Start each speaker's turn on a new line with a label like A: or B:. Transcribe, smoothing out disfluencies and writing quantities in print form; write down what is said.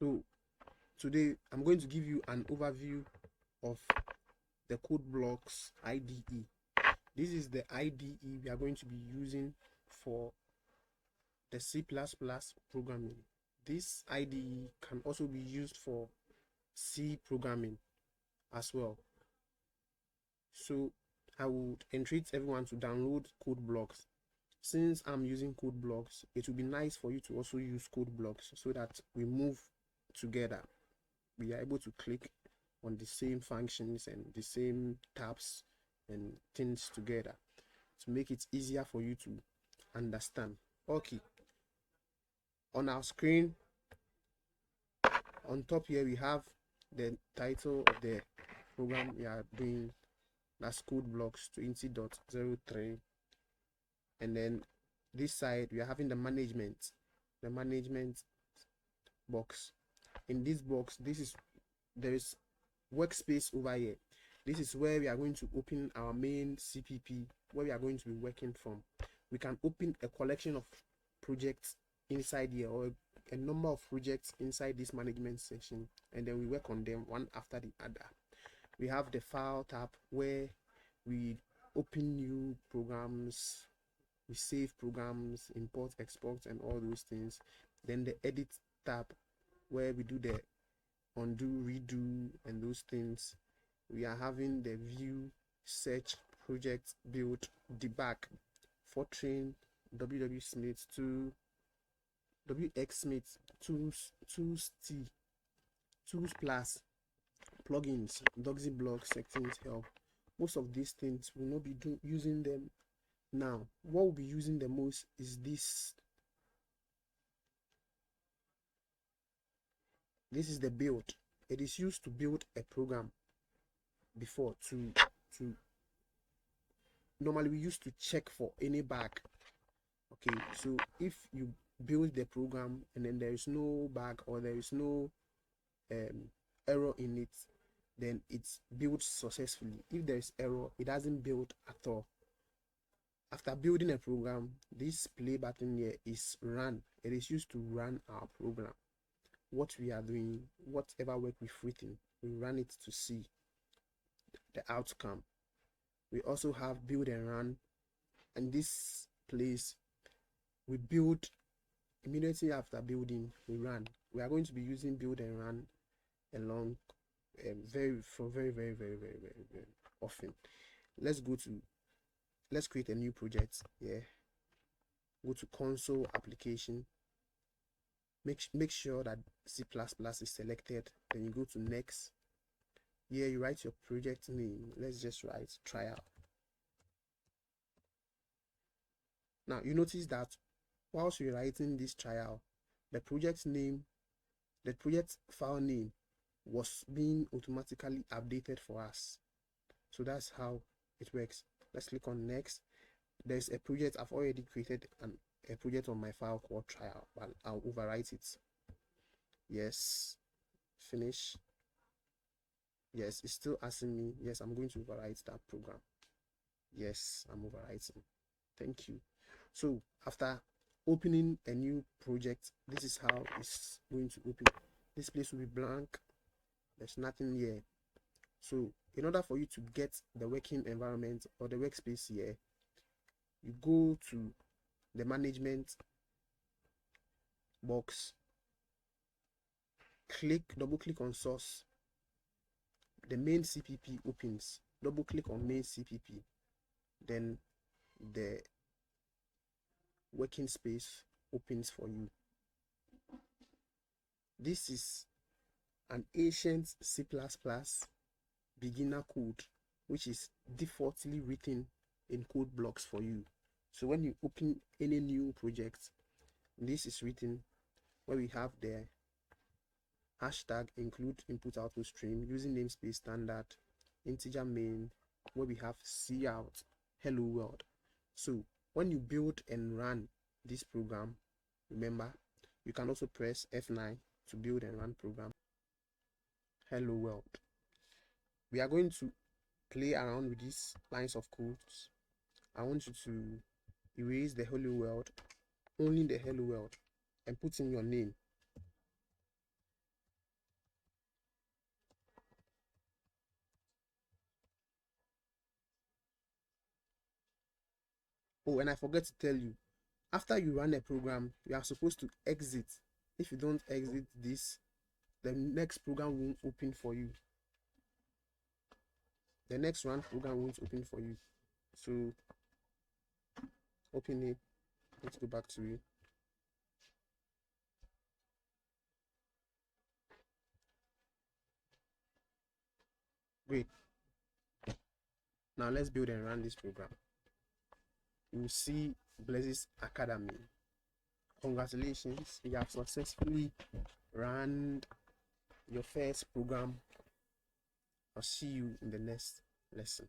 A: So today I'm going to give you an overview of the CodeBlocks IDE. This is the IDE we are going to be using for the C++ programming. This IDE can also be used for C programming as well. So I would entreat everyone to download CodeBlocks. Since I'm using CodeBlocks, it would be nice for you to also use CodeBlocks so that we move together. We are able to click on the same functions and the same tabs and things together to make it easier for you to understand. Okay, on our screen on top here we have the title of the program we are doing. That's CodeBlocks 20.03, and then this side we are having the management box. In this box, there is workspace over here. This is where we are going to open our main CPP, where we are going to be working from. We can open a collection of projects inside here, or a number of projects inside this management section, and then we work on them one after the other. We have the file tab where we open new programs, we save programs, import, export, and all those things. Then the edit tab where we do the undo, redo, and those things. We are having the view, search, project, build, debug, Fortran, WX Smith, tools T, tools plus, plugins, Doxyblocks, settings, help. Most of these things will not be using them now. What we'll be using the most is this. This is the build. It is used to build a program before to normally we used to check for any bug. Okay, so if you build the program and then there is no bug or there is no error in it, then it's built successfully. If there is error, it doesn't build at all. After building a program, this play button here is run. It is used to run our program. What we are doing, whatever work we've written, we run it to see the outcome. We also have build and run, and this place we build immediately after building, we run. We are going to be using build and run along very often. Let's create a new project here. Go to console application. Make sure that C++ is selected. Then you go to next. Here you write your project name. Let's just write trial. Now you notice that whilst you're writing this trial, the project file name was being automatically updated for us. So that's how it works. Let's click on next. There's a project. I've already created a project on my file called trial, but I'll overwrite it. Yes, finish. Yes, it's still asking me. Yes, I'm going to overwrite that program. Yes, I'm overwriting. Thank you. So after opening a new project, this is how it's going to open. This place will be blank. There's nothing here. So in order for you to get the working environment or the workspace here, you go to the management box, double click on source. The main CPP opens. Double click on main CPP. Then the working space opens for you. This is an ancient C++ beginner code, which is defaultly written in CodeBlocks for you. So when you open any new project, this is written where we have the hashtag include input output stream using namespace standard integer main, where we have cout hello world. So when you build and run this program, remember you can also press F9 to build and run program. Hello world. We are going to play around with these lines of codes. I want you to erase the hello world, only the hello world, and put in your name. Oh, and I forget to tell you, after you run a program, you are supposed to exit. If you don't exit this, the next program won't open for you. The next one program won't open for you. So open it. Let's go back to it. Great. Now let's build and run this program. You will see Blazes Academy. Congratulations, you have successfully run your first program. I'll see you in the next lesson.